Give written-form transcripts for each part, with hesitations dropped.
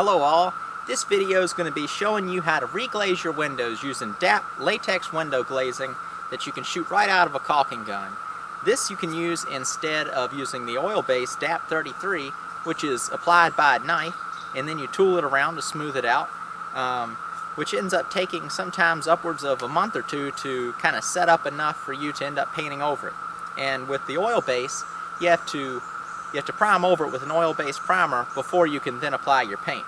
Hello all, this video is going to be showing you how to reglaze your windows using Dap Latex Window Glazing that you can shoot right out of a caulking gun. This you can use instead of using the oil-based Dap 33, which is applied by a knife and then you tool it around to smooth it out, which ends up taking sometimes upwards of a month or two to kind of set up enough for you to end up painting over it. And with the oil base, you have to prime over it with an oil-based primer before you can then apply your paint.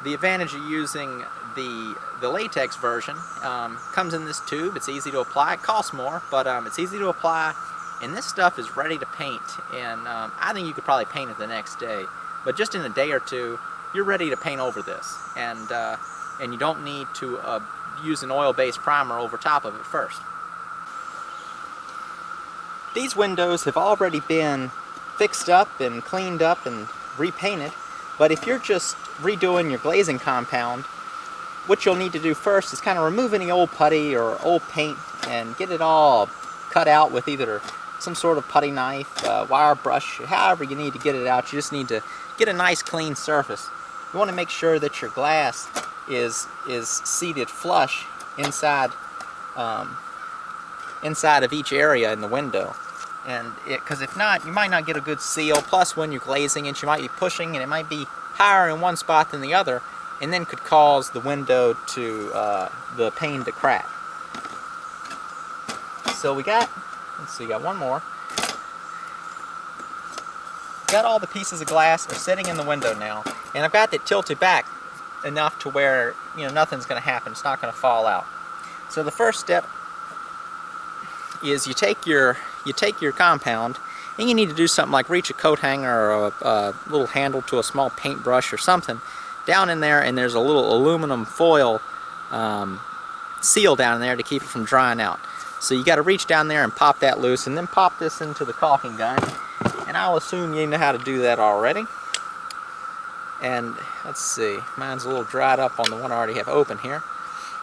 The advantage of using the latex version comes in this tube. It's easy to apply. It costs more, but it's easy to apply, and this stuff is ready to paint. And I think you could probably paint it the next day, but just in a day or two, you're ready to paint over this, and you don't need to use an oil-based primer over top of it first. These windows have already been fixed up and cleaned up and repainted, but if you're just redoing your glazing compound, what you'll need to do first is kind of remove any old putty or old paint and get it all cut out with either some sort of putty knife, wire brush, however you need to get it out. You just need to get a nice clean surface. You want to make sure that your glass is seated flush inside of each area in the window. And because if not, you might not get a good seal. Plus, when you're glazing it, you might be pushing, and it might be higher in one spot than the other, and then could cause the window to the pane to crack. So we got, let's see, got one more. Got all the pieces of glass are sitting in the window now, and I've got it tilted back enough to where nothing's going to happen. It's not going to fall out. So the first step is you take your compound, and you need to do something like reach a coat hanger or a little handle to a small paintbrush or something down in there, and there's a little aluminum foil seal down in there to keep it from drying out. So you got to reach down there and pop that loose, and then pop this into the caulking gun, and I'll assume you know how to do that already. And let's see, mine's a little dried up on the one I already have open here.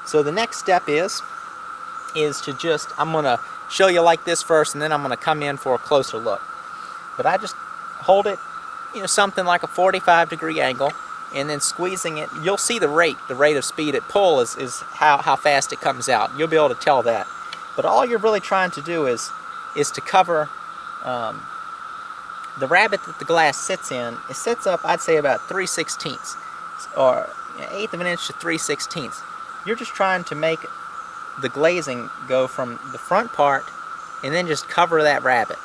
So the next step is to just, I'm going to show you like this first, and then I'm going to come in for a closer look. But I just hold it, something like a 45-degree angle, and then squeezing it. You'll see the rate of speed at pull is how fast it comes out. You'll be able to tell that. But all you're really trying to do is to cover the rabbet that the glass sits in. It sits up, I'd say, about 3/16, or 1/8 of an inch to 3/16. You're just trying to make the glazing go from the front part and then just cover that rabbet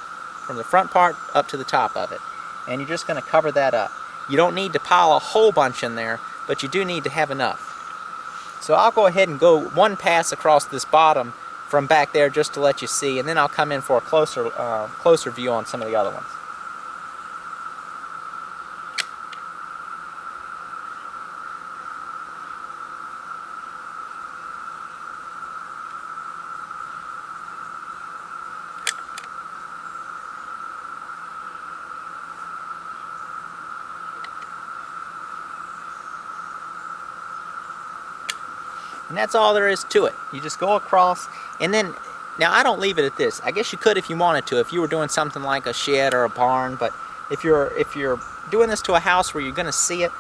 from the front part up to the top of it, and you're just going to cover that up. You don't need to pile a whole bunch in there, but you do need to have enough. So I'll go ahead and go one pass across this bottom from back there just to let you see, and then I'll come in for a closer view on some of the other ones. And that's all there is to it. You just go across, and then, now I don't leave it at this. I guess you could if you wanted to, if you were doing something like a shed or a barn, but if you're doing this to a house where you're going to see it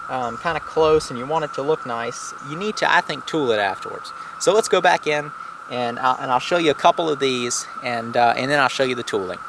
kind of close and you want it to look nice, you need to, I think, tool it afterwards. So let's go back in, and I'll show you a couple of these, and then I'll show you the tooling.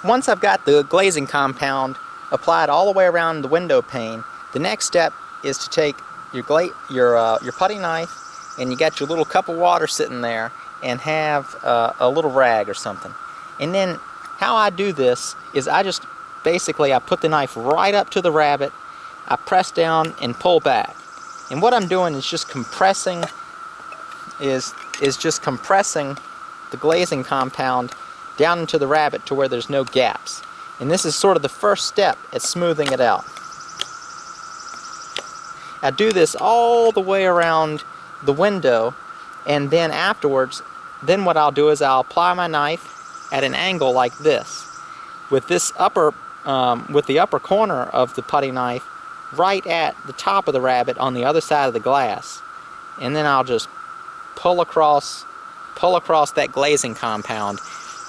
Once I've got the glazing compound applied all the way around the window pane, the next step is to take your putty knife, and you got your little cup of water sitting there, and have a little rag or something. And then how I do this is I put the knife right up to the rabbet, I press down and pull back. And what I'm doing is just compressing the glazing compound down into the rabbet to where there's no gaps. And this is sort of the first step at smoothing it out. I do this all the way around the window, and then afterwards, then what I'll do is I'll apply my knife at an angle like this, with this upper with the upper corner of the putty knife right at the top of the rabbet on the other side of the glass. And then I'll just pull across that glazing compound,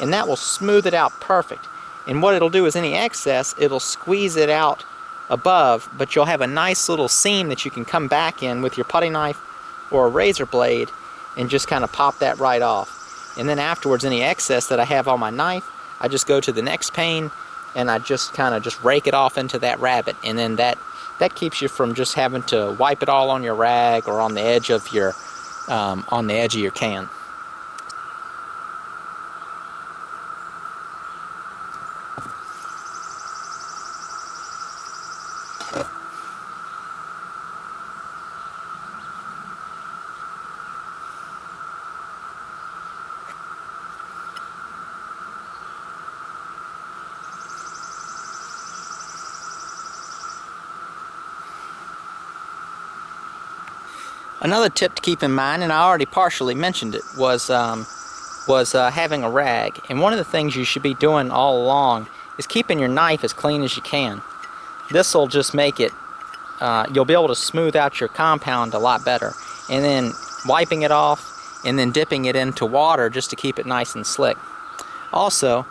and that will smooth it out perfect. And what it'll do is any excess, it'll squeeze it out above, but you'll have a nice little seam that you can come back in with your putty knife or a razor blade and just kind of pop that right off. And then afterwards, any excess that I have on my knife, I just go to the next pane and I just kind of just rake it off into that rabbet, and then that keeps you from just having to wipe it all on your rag or on the edge of your can. Another tip to keep in mind, and I already partially mentioned it, was having a rag. And one of the things you should be doing all along is keeping your knife as clean as you can. This will just make it, you'll be able to smooth out your compound a lot better. And then wiping it off and then dipping it into water just to keep it nice and slick. Also,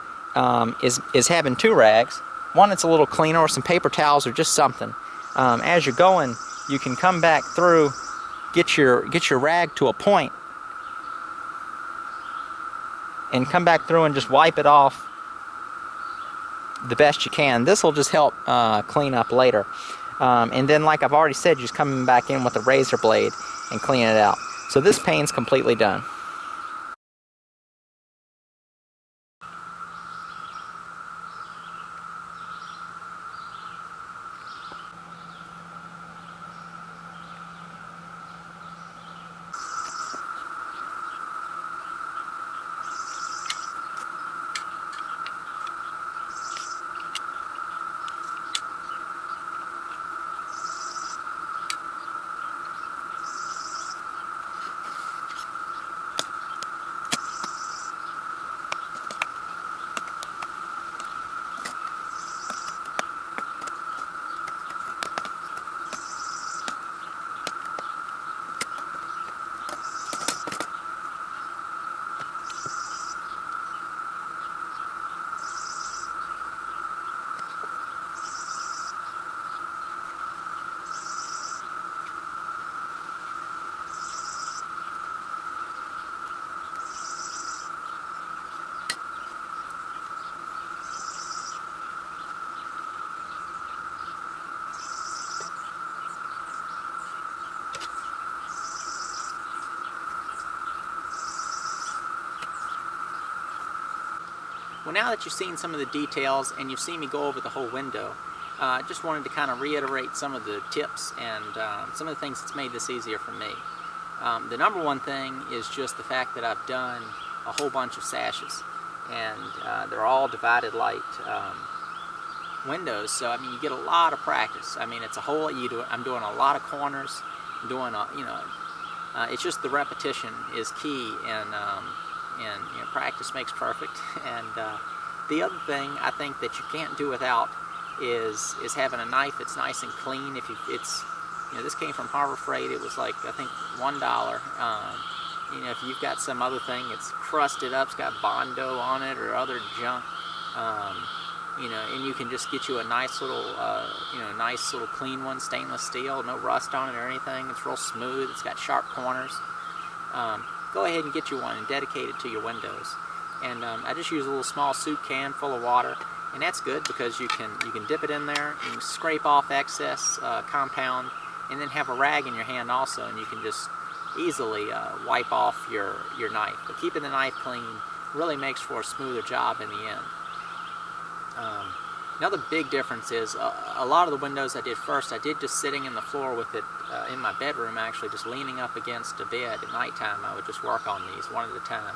is having two rags. One that's a little cleaner, or some paper towels, or just something. As you're going, you can come back through, get your rag to a point, and come back through and just wipe it off the best you can. This will just help clean up later. And then, like I've already said, just coming back in with a razor blade and clean it out. So this pane's completely done. Well, now that you've seen some of the details and you've seen me go over the whole window, I just wanted to kind of reiterate some of the tips and some of the things that's made this easier for me. The number one thing is just the fact that I've done a whole bunch of sashes, and they're all divided light windows, so I mean you get a lot of practice. I mean it's a whole, I'm doing a lot of corners, I'm doing it's just the repetition is key, and practice makes perfect. And the other thing I think that you can't do without is having a knife that's nice and clean. This came from Harbor Freight. It was like, I think, $1. If you've got some other thing, it's crusted up, it's got Bondo on it or other junk, and you can just get you a nice little clean one, stainless steel, no rust on it or anything. It's real smooth. It's got sharp corners. Go ahead and get you one and dedicate it to your windows. And I just use a little small soup can full of water, and that's good because you can dip it in there, you can scrape off excess compound, and then have a rag in your hand also, and you can just easily wipe off your knife. But keeping the knife clean really makes for a smoother job in the end. Another big difference is a lot of the windows I did first, I did just sitting in the floor with it in my bedroom, actually just leaning up against a bed at nighttime. I would just work on these one at a time,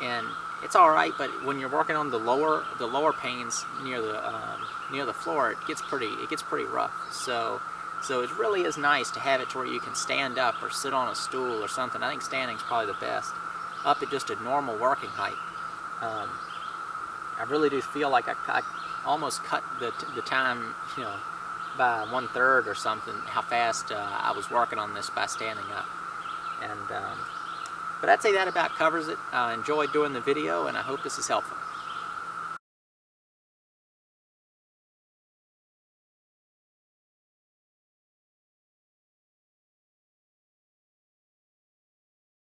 and it's all right. But when you're working on the lower panes near the floor, it gets pretty rough. So it really is nice to have it to where you can stand up or sit on a stool or something. I think standing's probably the best, up at just a normal working height. I really do feel like I almost cut the time, you know, by 1/3 or something, how fast I was working on this by standing up. And but I'd say that about covers it. I enjoyed doing the video, and I hope this is helpful.